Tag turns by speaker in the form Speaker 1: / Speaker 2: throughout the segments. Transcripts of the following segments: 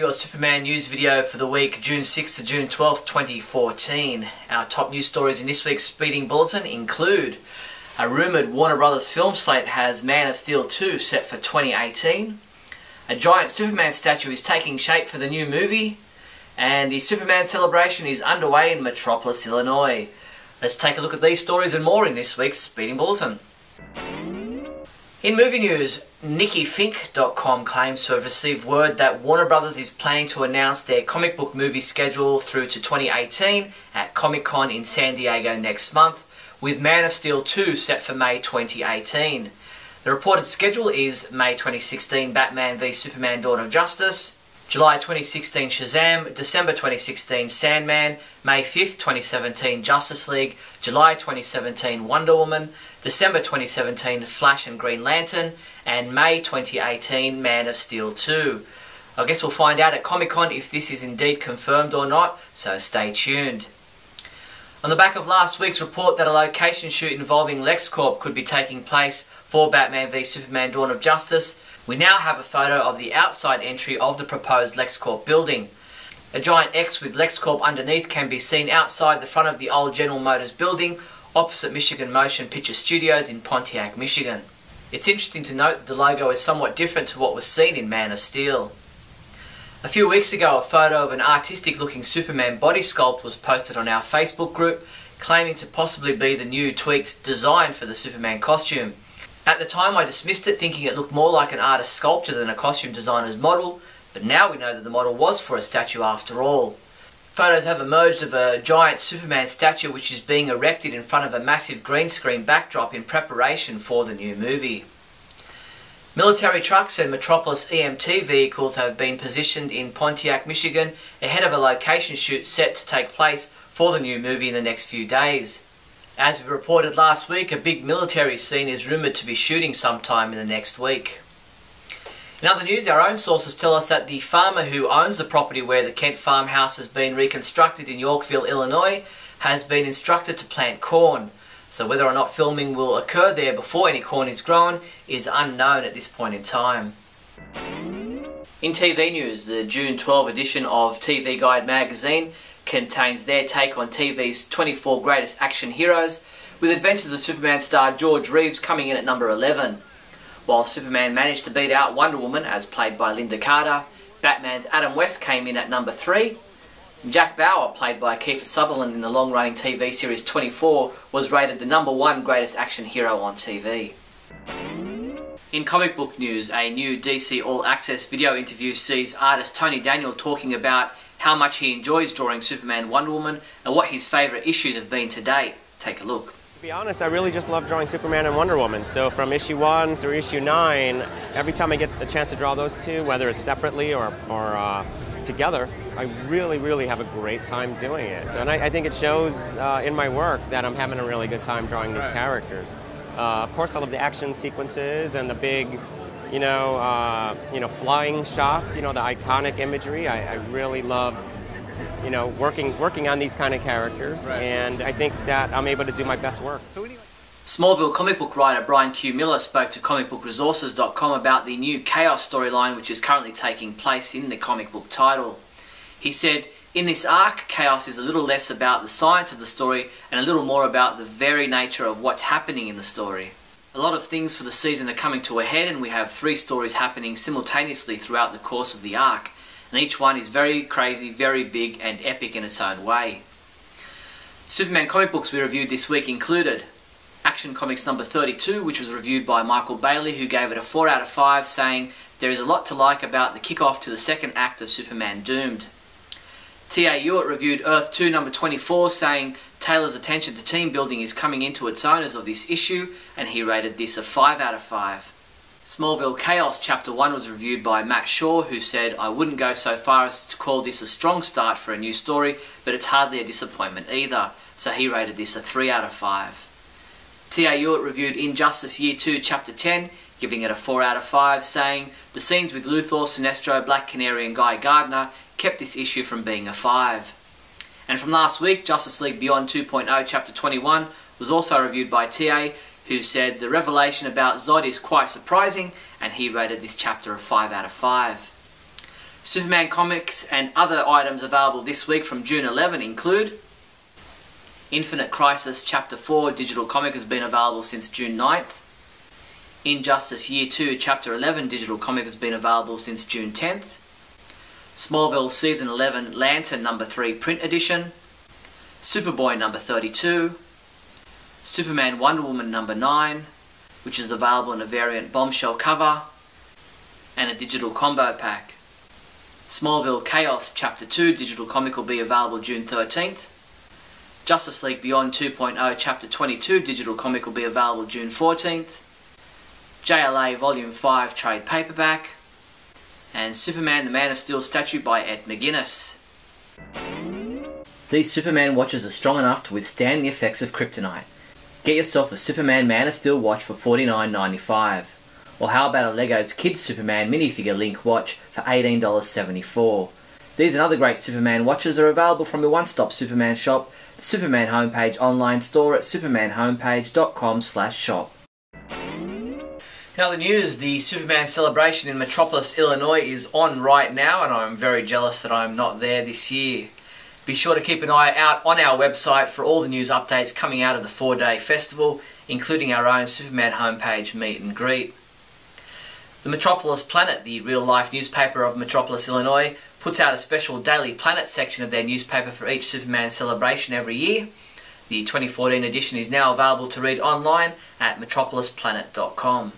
Speaker 1: your Superman news video for the week June 6th to June 12th, 2014. Our top news stories in this week's Speeding Bulletin include a rumoured Warner Brothers film slate has Man of Steel 2 set for 2018, a giant Superman statue is taking shape for the new movie, and the Superman celebration is underway in Metropolis, Illinois. Let's take a look at these stories and more in this week's Speeding Bulletin. In movie news, NikkiFink.com claims to have received word that Warner Brothers is planning to announce their comic book movie schedule through to 2018 at Comic-Con in San Diego next month, with Man of Steel 2 set for May 2018. The reported schedule is May 2016 Batman v Superman Dawn of Justice, July 2016 Shazam, December 2016 Sandman, May 5th 2017 Justice League, July 2017 Wonder Woman, December 2017 Flash and Green Lantern, and May 2018 Man of Steel 2. I guess we'll find out at Comic-Con if this is indeed confirmed or not, so stay tuned. On the back of last week's report that a location shoot involving LexCorp could be taking place for Batman v Superman Dawn of Justice, we now have a photo of the outside entry of the proposed LexCorp building. A giant X with LexCorp underneath can be seen outside the front of the old General Motors building opposite Michigan Motion Picture Studios in Pontiac, Michigan. It's interesting to note that the logo is somewhat different to what was seen in Man of Steel. A few weeks ago, a photo of an artistic-looking Superman body sculpt was posted on our Facebook group, claiming to possibly be the new tweaked design for the Superman costume. At the time, I dismissed it, thinking it looked more like an artist's sculpture than a costume designer's model, but now we know that the model was for a statue after all. Photos have emerged of a giant Superman statue which is being erected in front of a massive green screen backdrop in preparation for the new movie. Military trucks and Metropolis EMT vehicles have been positioned in Pontiac, Michigan ahead of a location shoot set to take place for the new movie in the next few days. As we reported last week, a big military scene is rumoured to be shooting sometime in the next week. In other news, our own sources tell us that the farmer who owns the property where the Kent farmhouse has been reconstructed in Yorkville, Illinois, has been instructed to plant corn. So whether or not filming will occur there before any corn is grown is unknown at this point in time. In TV news, the June 12 edition of TV Guide magazine contains their take on TV's 24 greatest action heroes, with Adventures of Superman star George Reeves coming in at number 11. While Superman managed to beat out Wonder Woman, as played by Linda Carter, Batman's Adam West came in at number 3. Jack Bauer, played by Kiefer Sutherland in the long-running TV series 24, was rated the number 1 greatest action hero on TV. In comic book news, a new DC All Access video interview sees artist Tony Daniel talking about how much he enjoys drawing Superman, Wonder Woman, and what his favourite issues have been to date. Take a look.
Speaker 2: To be honest, I really just love drawing Superman and Wonder Woman. So from issue 1 through issue 9, every time I get the chance to draw those two, whether it's separately or together, I really have a great time doing it. So, and I think it shows in my work that I'm having a really good time drawing these characters. Of course, I love the action sequences and the big, flying shots. The iconic imagery. I really love, working on these kind of characters, and I think that I'm able to do my best work.
Speaker 1: Smallville comic book writer Brian Q. Miller spoke to comicbookresources.com about the new Chaos storyline which is currently taking place in the comic book title. He said, "In this arc, Chaos is a little less about the science of the story and a little more about the very nature of what's happening in the story. A lot of things for the season are coming to a head, and we have 3 stories happening simultaneously throughout the course of the arc, and each one is very crazy, very big and epic in its own way." Superman comic books we reviewed this week included Action Comics number 32, which was reviewed by Michael Bailey, who gave it a 4 out of 5, saying, "There is a lot to like about the kickoff to the second act of Superman Doomed." T.A. Ewart reviewed Earth 2 number 24, saying, "Taylor's attention to team building is coming into its own as of this issue," and he rated this a 5 out of 5. Smallville Chaos Chapter 1 was reviewed by Matt Shaw, who said, "I wouldn't go so far as to call this a strong start for a new story, but it's hardly a disappointment either," so he rated this a 3 out of 5. T.A. Ewart reviewed Injustice Year 2 Chapter 10, giving it a 4 out of 5, saying, "The scenes with Luthor, Sinestro, Black Canary and Guy Gardner kept this issue from being a 5. And from last week, Justice League Beyond 2.0 Chapter 21 was also reviewed by T.A., who said, "The revelation about Zod is quite surprising," and he rated this chapter a 5 out of 5. Superman comics and other items available this week from June 11 include Infinite Crisis Chapter 4 digital comic has been available since June 9th. Injustice Year 2 Chapter 11 digital comic has been available since June 10th. Smallville Season 11 Lantern number 3 print edition. Superboy number 32. Superman Wonder Woman number 9, which is available in a variant bombshell cover, and a digital combo pack. Smallville Chaos Chapter 2 digital comic will be available June 13th. Justice League Beyond 2.0 Chapter 22 digital comic will be available June 14th. JLA Volume 5 trade paperback. And Superman the Man of Steel statue by Ed McGuinness. These Superman watches are strong enough to withstand the effects of kryptonite. Get yourself a Superman Man of Steel watch for $49.95. Or how about a Lego's Kids Superman minifigure Link watch for $18.74. These and other great Superman watches are available from your one-stop Superman shop, the Superman homepage online store at supermanhomepage.com/shop. Now the news, the Superman celebration in Metropolis, Illinois is on right now, and I'm very jealous that I'm not there this year. Be sure to keep an eye out on our website for all the news updates coming out of the 4-day festival, including our own Superman homepage meet and greet. The Metropolis Planet, the real-life newspaper of Metropolis, Illinois, puts out a special Daily Planet section of their newspaper for each Superman celebration every year. The 2014 edition is now available to read online at metropolisplanet.com.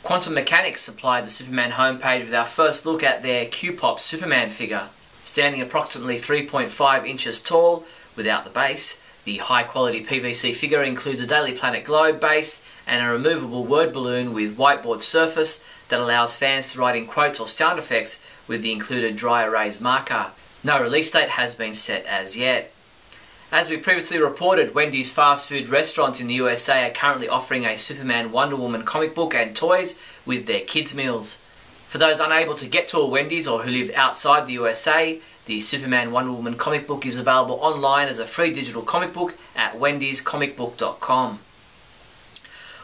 Speaker 1: Quantum Mechanics supplied the Superman homepage with our first look at their Q-Pop Superman figure. Standing approximately 3.5 inches tall, without the base, the high-quality PVC figure includes a Daily Planet globe base and a removable word balloon with whiteboard surface that allows fans to write in quotes or sound effects with the included dry erase marker. No release date has been set as yet. As we previously reported, Wendy's fast food restaurants in the USA are currently offering a Superman Wonder Woman comic book and toys with their kids' meals. For those unable to get to a Wendy's or who live outside the USA, the Superman Wonder Woman comic book is available online as a free digital comic book at wendyscomicbook.com.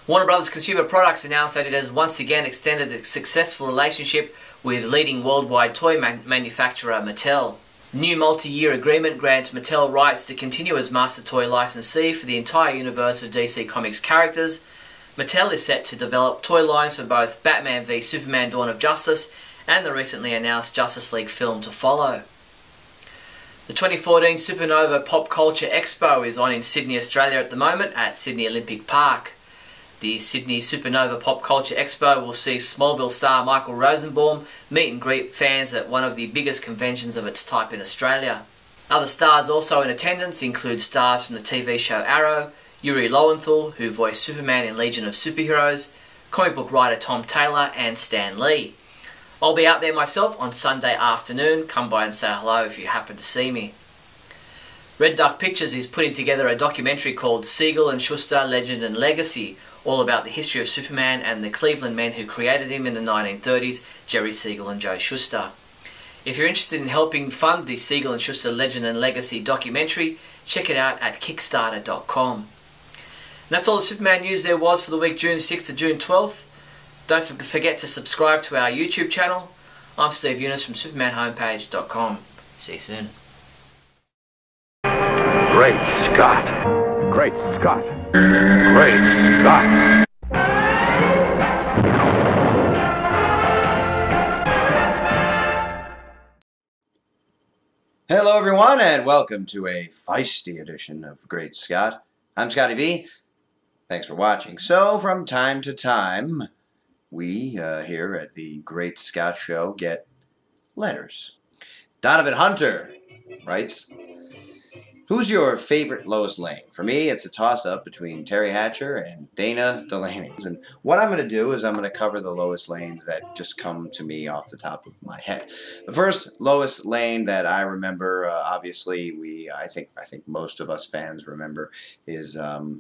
Speaker 1: Warner Brothers Consumer Products announced that it has once again extended its successful relationship with leading worldwide toy manufacturer Mattel. New multi-year agreement grants Mattel rights to continue as master toy licensee for the entire universe of DC Comics characters. Mattel is set to develop toy lines for both Batman v Superman Dawn of Justice and the recently announced Justice League film to follow. The 2014 Supernova Pop Culture Expo is on in Sydney, Australia at the moment at Sydney Olympic Park. The Sydney Supernova Pop Culture Expo will see Smallville star Michael Rosenbaum meet and greet fans at one of the biggest conventions of its type in Australia. Other stars also in attendance include stars from the TV show Arrow, Yuri Lowenthal, who voiced Superman in Legion of Superheroes, comic book writer Tom Taylor, and Stan Lee. I'll be out there myself on Sunday afternoon. Come by and say hello if you happen to see me. Red Duck Pictures is putting together a documentary called Siegel and Shuster, Legend and Legacy, all about the history of Superman and the Cleveland men who created him in the 1930s, Jerry Siegel and Joe Shuster. If you're interested in helping fund the Siegel and Shuster Legend and Legacy documentary, check it out at Kickstarter.com. And that's all the Superman news there was for the week June 6th to June 12th. Don't forget to subscribe to our YouTube channel. I'm Steve Younis from supermanhomepage.com. See you soon.
Speaker 3: Great Scott! Great Scott! Great Scott!
Speaker 4: Hello everyone and welcome to a feisty edition of Great Scott. I'm Scotty V. Thanks for watching. So from time to time, we here at the Great Scott Show get letters. Donovan Hunter writes, who's your favorite Lois Lane? For me, it's a toss-up between Terry Hatcher and Dana Delaney. And what I'm going to do is I'm going to cover the Lois Lanes that just come to me off the top of my head. The first Lois Lane that I remember, obviously, I think most of us fans remember, is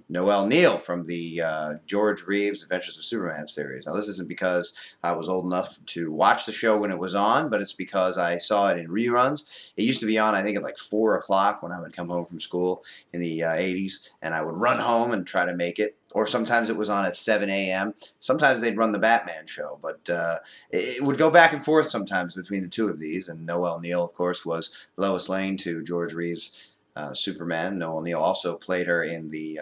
Speaker 4: Noelle Neal from the George Reeves Adventures of Superman series. Now, this isn't because I was old enough to watch the show when it was on, but it's because I saw it in reruns. It used to be on, I think, at like 4 o'clock when I would come home home from school in the 80s, and I would run home and try to make it. Or sometimes it was on at 7 a.m. Sometimes they'd run the Batman show, but it would go back and forth sometimes between the two of these. And Noel Neill, of course, was Lois Lane to George Reeves' Superman. Noel Neill also played her in the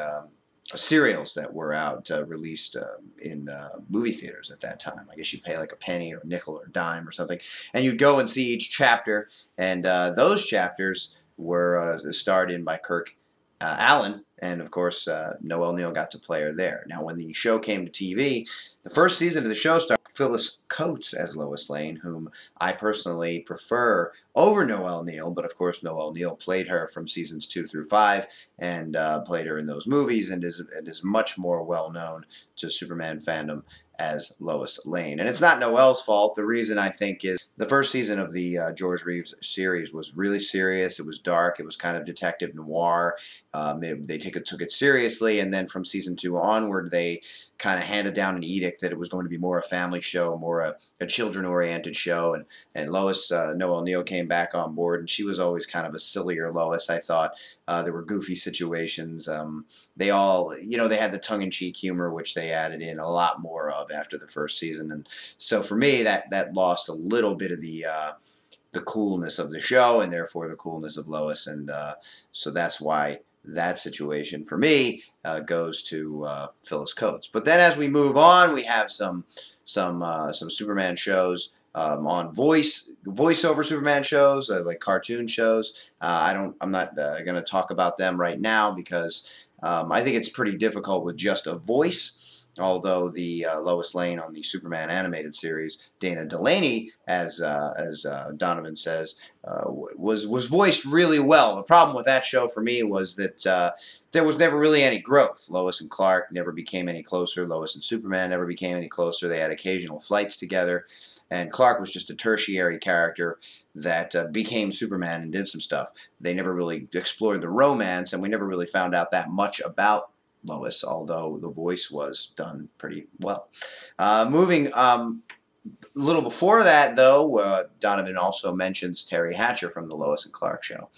Speaker 4: serials that were out released in movie theaters at that time. I guess you'd pay like a penny or a nickel or a dime or something, and you'd go and see each chapter, and those chapters were starred in by Kirk Allen, and of course Noel Neill got to play her there. Now when the show came to TV, the first season of the show starred Phyllis Coates as Lois Lane, whom I personally prefer over Noel Neill, but of course Noel Neill played her from seasons 2 through 5 and played her in those movies, and is much more well known to Superman fandom as Lois Lane. And it's not Noel's fault. The reason, I think, is the first season of the George Reeves series was really serious. It was dark. It was kind of detective noir. They took it seriously, and then from season 2 onward, they kind of handed down an edict that it was going to be more a family show, more a children-oriented show. And Lois, Noel Neill, came back on board, and she was always kind of a sillier Lois, I thought. There were goofy situations. They all, they had the tongue-in-cheek humor, which they added in a lot more of after the first season. And so for me, that lost a little bit of the coolness of the show, and therefore the coolness of Lois. And so that's why that situation for me goes to Phyllis Coates. But then as we move on, we have some Superman shows on voiceover Superman shows, like cartoon shows. I'm not going to talk about them right now because I think it's pretty difficult with just a voice. Although the Lois Lane on the Superman animated series, Dana Delaney, as Donovan says, was voiced really well. The problem with that show for me was that there was never really any growth. Lois and Clark never became any closer. Lois and Superman never became any closer. They had occasional flights together, and Clark was just a tertiary character that became Superman and did some stuff. They never really explored the romance, and we never really found out that much about Lois, although the voice was done pretty well. Moving a little before that, though, Donovan also mentions Terry Hatcher from the Lois and Clark show.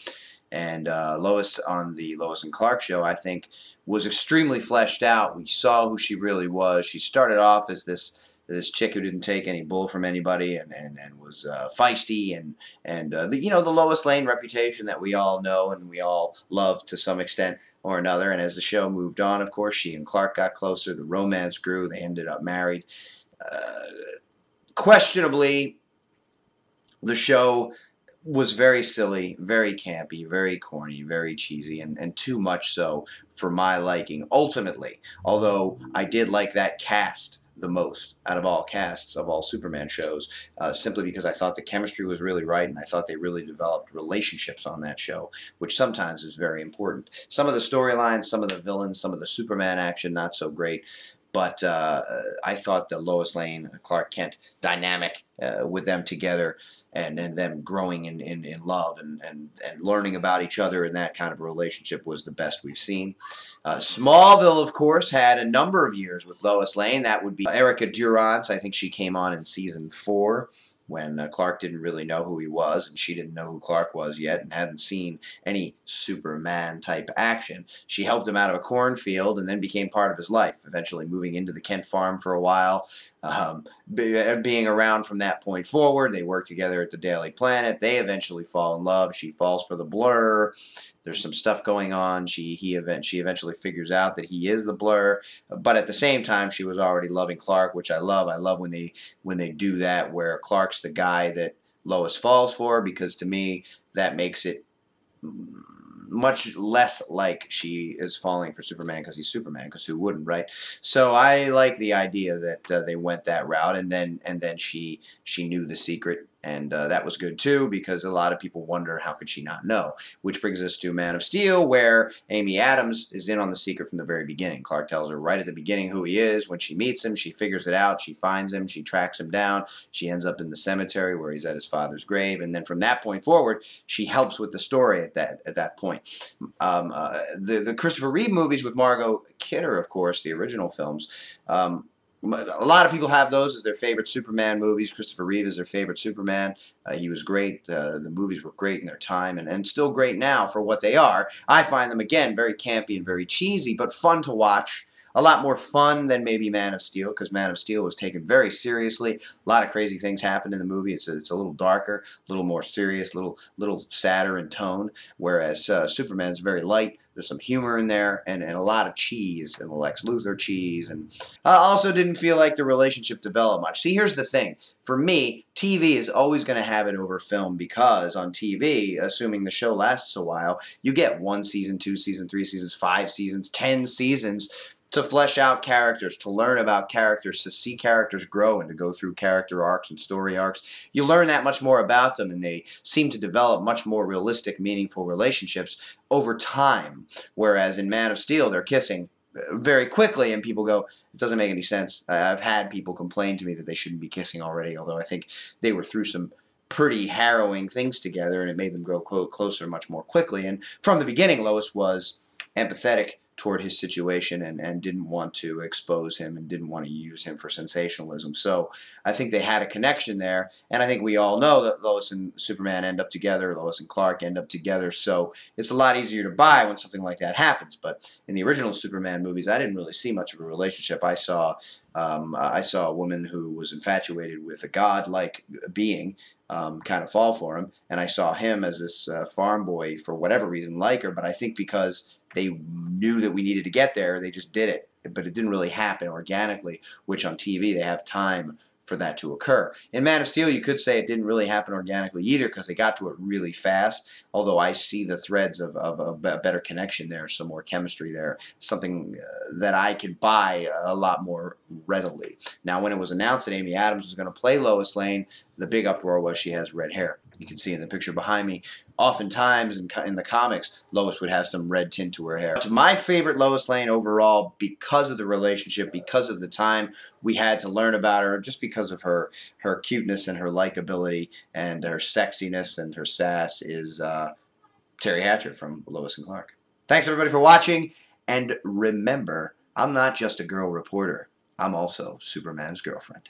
Speaker 4: And Lois on the Lois and Clark show, I think, was extremely fleshed out. We saw who she really was. She started off as this chick who didn't take any bull from anybody and was feisty and the Lois Lane reputation that we all know and we all love to some extent or another. And as the show moved on, of course, she and Clark got closer. The romance grew. They ended up married. Questionably, the show was very silly, very campy, very corny, very cheesy, and too much so for my liking, ultimately. Although I did like that cast the most out of all casts of all Superman shows, simply because I thought the chemistry was really right, and I thought they really developed relationships on that show, which sometimes is very important. Some of the storylines, some of the villains, some of the Superman action, not so great. But I thought the Lois Lane, Clark Kent dynamic with them together and them growing in love and learning about each other in that kind of relationship was the best we've seen. Smallville, of course, had a number of years with Lois Lane. That would be Erica Durance. I think she came on in season 4. When Clark didn't really know who he was, and she didn't know who Clark was yet and hadn't seen any Superman-type action. She helped him out of a cornfield and then became part of his life, eventually moving into the Kent farm for a while, being around from that point forward. They work together at the Daily Planet. They eventually fall in love. She falls for the Blur. There's some stuff going on. She eventually figures out that he is the Blur, but at the same time, she was already loving Clark, which I love. I love when they do that, where Clark's the guy that Lois falls for, because to me that makes it much less like she is falling for Superman because he's Superman, because who wouldn't, right? So I like the idea that they went that route, and then she knew the secret. And that was good, too, because a lot of people wonder, how could she not know? Which brings us to Man of Steel, where Amy Adams is in on the secret from the very beginning. Clark tells her right at the beginning who he is. When she meets him, she figures it out. She finds him. She tracks him down. She ends up in the cemetery where he's at his father's grave. And then from that point forward, she helps with the story at that point. The Christopher Reeve movies with Margot Kidder, of course, the original films, A lot of people have those as their favorite Superman movies. Christopher Reeve is their favorite Superman. He was great. The movies were great in their time and still great now for what they are. I find them, again, very campy and very cheesy, but fun to watch. A lot more fun than maybe Man of Steel, because Man of Steel was taken very seriously. A lot of crazy things happened in the movie. It's a little darker, a little more serious, a little sadder in tone, whereas Superman's very light. There's some humor in there and a lot of cheese, and the Lex Luthor cheese. And I also didn't feel like the relationship developed much. See, here's the thing. For me, TV is always going to have it over film, because on TV, assuming the show lasts a while, you get 1 season, 2 seasons, 3 seasons, 5 seasons, 10 seasons to flesh out characters, to learn about characters, to see characters grow and to go through character arcs and story arcs. You learn that much more about them, and they seem to develop much more realistic, meaningful relationships over time. Whereas in Man of Steel, they're kissing very quickly, and people go, it doesn't make any sense. I've had people complain to me that they shouldn't be kissing already, although I think they were through some pretty harrowing things together, and it made them grow closer much more quickly. And from the beginning, Lois was empathetic toward his situation and didn't want to expose him and didn't want to use him for sensationalism. So I think they had a connection there, and I think we all know that Lois and Superman end up together, Lois and Clark end up together, so it's a lot easier to buy when something like that happens. But in the original Superman movies, I didn't really see much of a relationship. I saw a woman who was infatuated with a god-like being kind of fall for him, and I saw him as this farm boy, for whatever reason, like her, but I think because they knew that we needed to get there, they just did it. But it didn't really happen organically, which on TV they have time for that to occur. In Man of Steel, you could say it didn't really happen organically either, because they got to it really fast, although I see the threads of a better connection there, some more chemistry there, something that I could buy a lot more readily. Now, when it was announced that Amy Adams was going to play Lois Lane, the big uproar was she has red hair. You can see in the picture behind me, oftentimes in the comics, Lois would have some red tint to her hair. My favorite Lois Lane overall, because of the relationship, because of the time we had to learn about her, just because of her cuteness and her likability and her sexiness and her sass, is Terry Hatcher from Lois and Clark. Thanks everybody for watching, and remember, I'm not just a girl reporter, I'm also Superman's girlfriend.